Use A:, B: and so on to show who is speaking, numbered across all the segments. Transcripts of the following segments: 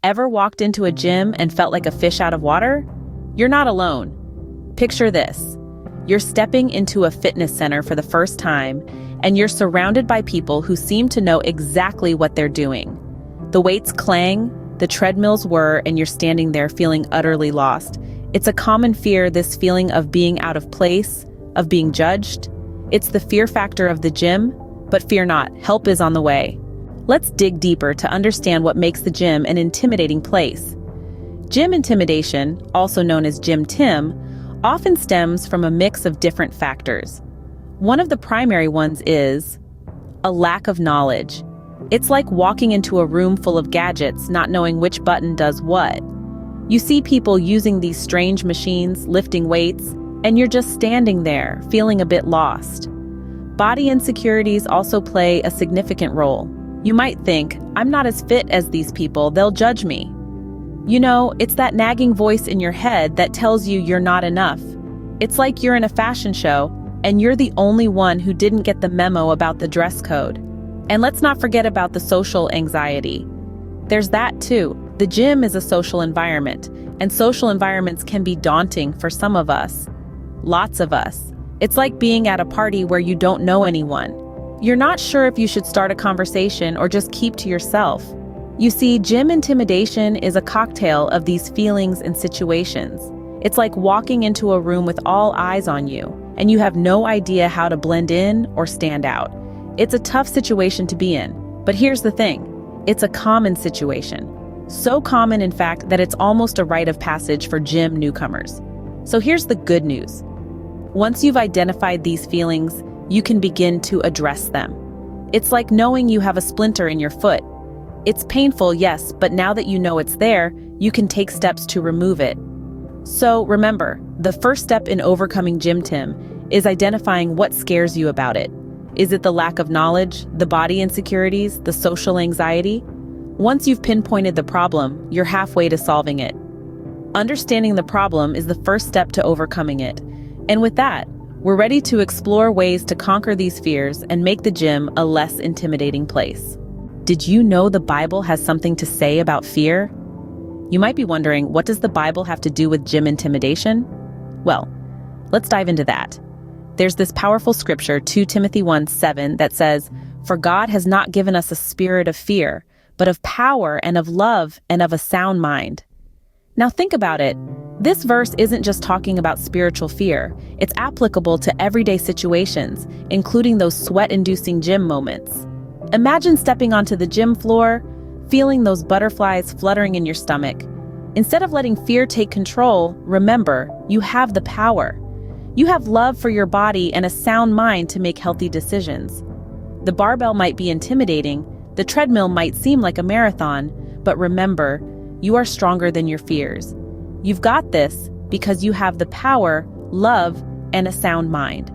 A: Ever walked into a gym and felt like a fish out of water? You're not alone. Picture this. You're stepping into a fitness center for the first time, and you're surrounded by people who seem to know exactly what they're doing. The weights clang, the treadmills whir, and you're standing there feeling utterly lost. It's a common fear, this feeling of being out of place, of being judged. It's the fear factor of the gym, but fear not, help is on the way. Let's dig deeper to understand what makes the gym an intimidating place. Gym intimidation, also known as Gym Tim, often stems from a mix of different factors. One of the primary ones is a lack of knowledge. It's like walking into a room full of gadgets, not knowing which button does what. You see people using these strange machines, lifting weights, and you're just standing there, feeling a bit lost. Body insecurities also play a significant role. You might think, I'm not as fit as these people, they'll judge me. You know, it's that nagging voice in your head that tells you you're not enough. It's like you're in a fashion show, and you're the only one who didn't get the memo about the dress code. And let's not forget about the social anxiety. There's that too. The gym is a social environment, and social environments can be daunting for some of us. Lots of us. It's like being at a party where you don't know anyone. You're not sure if you should start a conversation or just keep to yourself. You see, gym intimidation is a cocktail of these feelings and situations. It's like walking into a room with all eyes on you, and you have no idea how to blend in or stand out. It's a tough situation to be in, but here's the thing. It's a common situation. So common, in fact, that it's almost a rite of passage for gym newcomers. So here's the good news. Once you've identified these feelings, you can begin to address them. It's like knowing you have a splinter in your foot. It's painful, yes, but now that you know it's there, you can take steps to remove it. So remember, the first step in overcoming Gym Tim is identifying what scares you about it. Is it the lack of knowledge, the body insecurities, the social anxiety? Once you've pinpointed the problem, you're halfway to solving it. Understanding the problem is the first step to overcoming it. And with that, we're ready to explore ways to conquer these fears and make the gym a less intimidating place. Did you know the Bible has something to say about fear? You might be wondering, what does the Bible have to do with gym intimidation? Well, let's dive into that. There's this powerful scripture, 2 Timothy 1:7, that says, "For God has not given us a spirit of fear, but of power and of love and of a sound mind." Now think about it. This verse isn't just talking about spiritual fear. It's applicable to everyday situations, including those sweat-inducing gym moments. Imagine stepping onto the gym floor, feeling those butterflies fluttering in your stomach. Instead of letting fear take control, remember, you have the power. You have love for your body and a sound mind to make healthy decisions. The barbell might be intimidating, the treadmill might seem like a marathon, but remember, you are stronger than your fears. You've got this because you have the power, love, and a sound mind.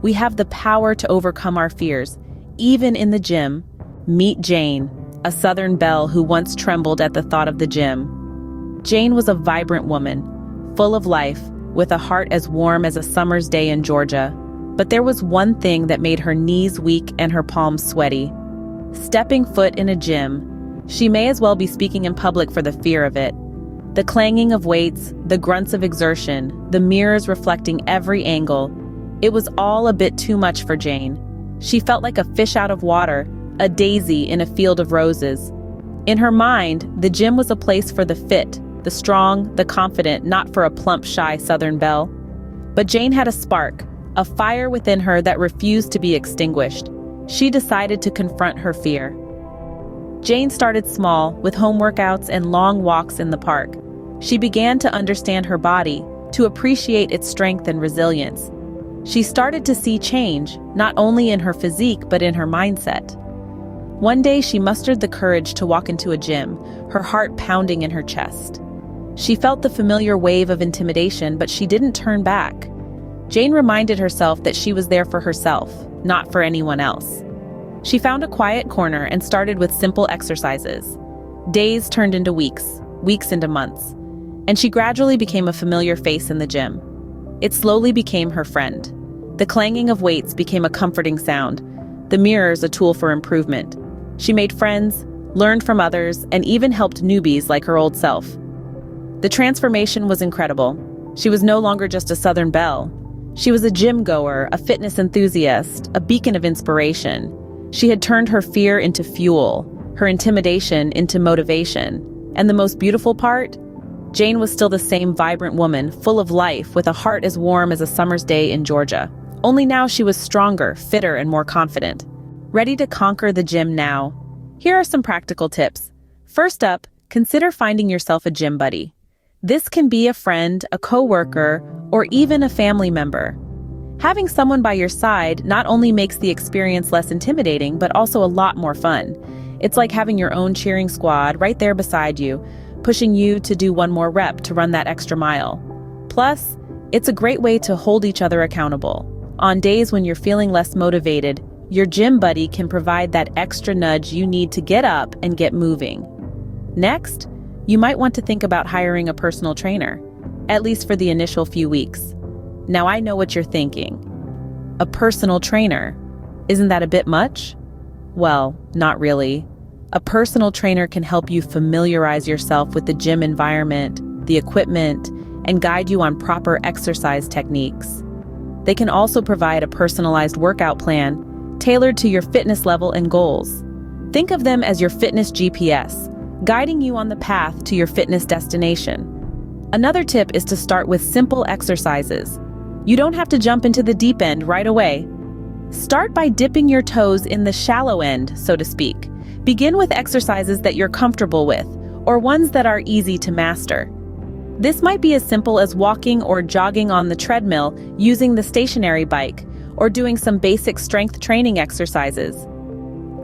A: We have the power to overcome our fears, even in the gym. Meet Jane, a Southern belle who once trembled at the thought of the gym. Jane was a vibrant woman, full of life, with a heart as warm as a summer's day in Georgia. But there was one thing that made her knees weak and her palms sweaty. Stepping foot in a gym, she may as well be speaking in public for the fear of it. The clanging of weights, the grunts of exertion, the mirrors reflecting every angle. It was all a bit too much for Jane. She felt like a fish out of water, a daisy in a field of roses. In her mind, the gym was a place for the fit, the strong, the confident, not for a plump, shy Southern belle. But Jane had a spark, a fire within her that refused to be extinguished. She decided to confront her fear. Jane started small, with home workouts and long walks in the park. She began to understand her body, to appreciate its strength and resilience. She started to see change, not only in her physique but in her mindset. One day she mustered the courage to walk into a gym, her heart pounding in her chest. She felt the familiar wave of intimidation, but she didn't turn back. Jane reminded herself that she was there for herself, not for anyone else. She found a quiet corner and started with simple exercises. Days turned into weeks, weeks into months, and she gradually became a familiar face in the gym. It slowly became her friend. The clanging of weights became a comforting sound, the mirrors a tool for improvement. She made friends, learned from others, and even helped newbies like her old self. The transformation was incredible. She was no longer just a Southern belle. She was a gym goer, a fitness enthusiast, a beacon of inspiration. She had turned her fear into fuel, her intimidation into motivation. And the most beautiful part? Jane was still the same vibrant woman, full of life, with a heart as warm as a summer's day in Georgia. Only now she was stronger, fitter, and more confident. Ready to conquer the gym now? Here are some practical tips. First up, consider finding yourself a gym buddy. This can be a friend, a coworker, or even a family member. Having someone by your side not only makes the experience less intimidating, but also a lot more fun. It's like having your own cheering squad right there beside you, pushing you to do one more rep to run that extra mile. Plus, it's a great way to hold each other accountable. On days when you're feeling less motivated, your gym buddy can provide that extra nudge you need to get up and get moving. Next, you might want to think about hiring a personal trainer, at least for the initial few weeks. Now I know what you're thinking. A personal trainer, isn't that a bit much? Well, not really. A personal trainer can help you familiarize yourself with the gym environment, the equipment, and guide you on proper exercise techniques. They can also provide a personalized workout plan tailored to your fitness level and goals. Think of them as your fitness GPS, guiding you on the path to your fitness destination. Another tip is to start with simple exercises. You don't have to jump into the deep end right away. Start by dipping your toes in the shallow end, so to speak. Begin with exercises that you're comfortable with, or ones that are easy to master. This might be as simple as walking or jogging on the treadmill using the stationary bike, or doing some basic strength training exercises.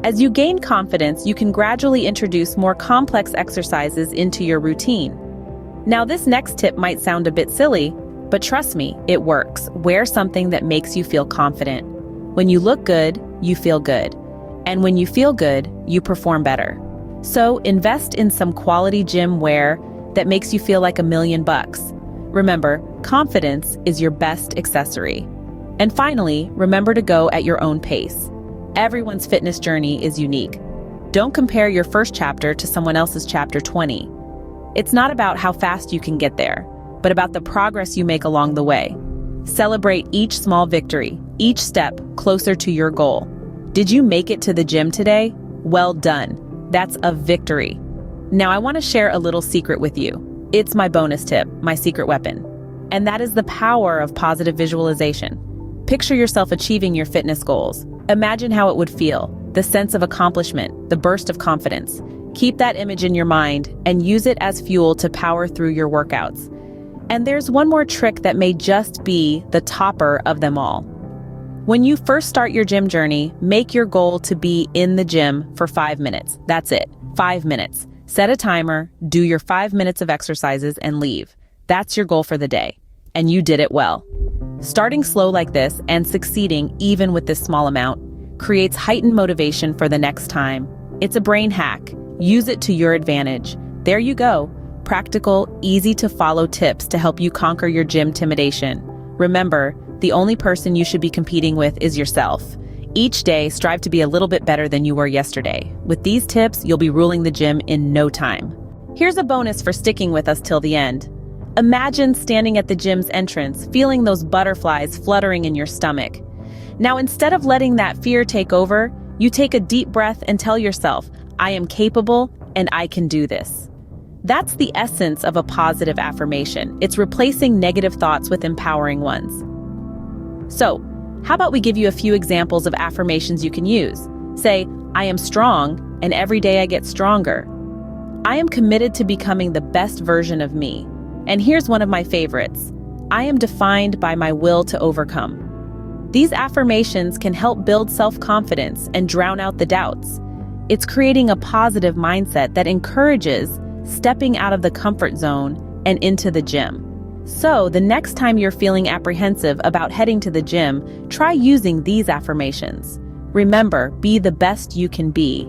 A: As you gain confidence, you can gradually introduce more complex exercises into your routine. Now, this next tip might sound a bit silly, but trust me, it works. Wear something that makes you feel confident. When you look good, you feel good. And when you feel good, you perform better. So invest in some quality gym wear that makes you feel like $1,000,000. Remember, confidence is your best accessory. And finally, remember to go at your own pace. Everyone's fitness journey is unique. Don't compare your first chapter to someone else's chapter 20. It's not about how fast you can get there, but about the progress you make along the way. Celebrate each small victory, each step closer to your goal. Did you make it to the gym today? Well done. That's a victory. Now I want to share a little secret with you. It's my bonus tip, my secret weapon. And that is the power of positive visualization. Picture yourself achieving your fitness goals. Imagine how it would feel, the sense of accomplishment, the burst of confidence. Keep that image in your mind and use it as fuel to power through your workouts. And there's one more trick that may just be the topper of them all. When you first start your gym journey, make your goal to be in the gym for 5 minutes. That's it, 5 minutes. Set a timer, do your 5 minutes of exercises, and leave. That's your goal for the day. And you did it well. Starting slow like this and succeeding even with this small amount creates heightened motivation for the next time. It's a brain hack. Use it to your advantage. There you go. Practical, easy to follow tips to help you conquer your gym intimidation. Remember, the only person you should be competing with is yourself. Each day, strive to be a little bit better than you were yesterday. With these tips, you'll be ruling the gym in no time. Here's a bonus for sticking with us till the end. Imagine standing at the gym's entrance, feeling those butterflies fluttering in your stomach. Now, instead of letting that fear take over, you take a deep breath and tell yourself, I am capable and I can do this. That's the essence of a positive affirmation. It's replacing negative thoughts with empowering ones. So, how about we give you a few examples of affirmations you can use? Say, I am strong, and every day I get stronger. I am committed to becoming the best version of me. And here's one of my favorites. I am defined by my will to overcome. These affirmations can help build self-confidence and drown out the doubts. It's creating a positive mindset that encourages stepping out of the comfort zone and into the gym. So, the next time you're feeling apprehensive about heading to the gym, try using these affirmations. Remember, be the best you can be.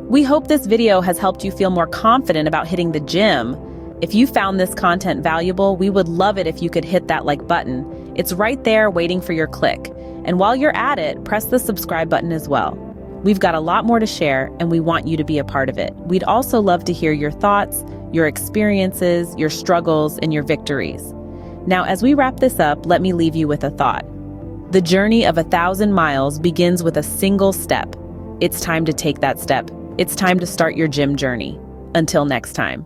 A: We hope this video has helped you feel more confident about hitting the gym. If you found this content valuable, we would love it if you could hit that like button. It's right there waiting for your click. And while you're at it, press the subscribe button as well. We've got a lot more to share, and we want you to be a part of it. We'd also love to hear your thoughts, your experiences, your struggles, and your victories. Now, as we wrap this up, let me leave you with a thought. The journey of 1,000 miles begins with a single step. It's time to take that step. It's time to start your gym journey. Until next time.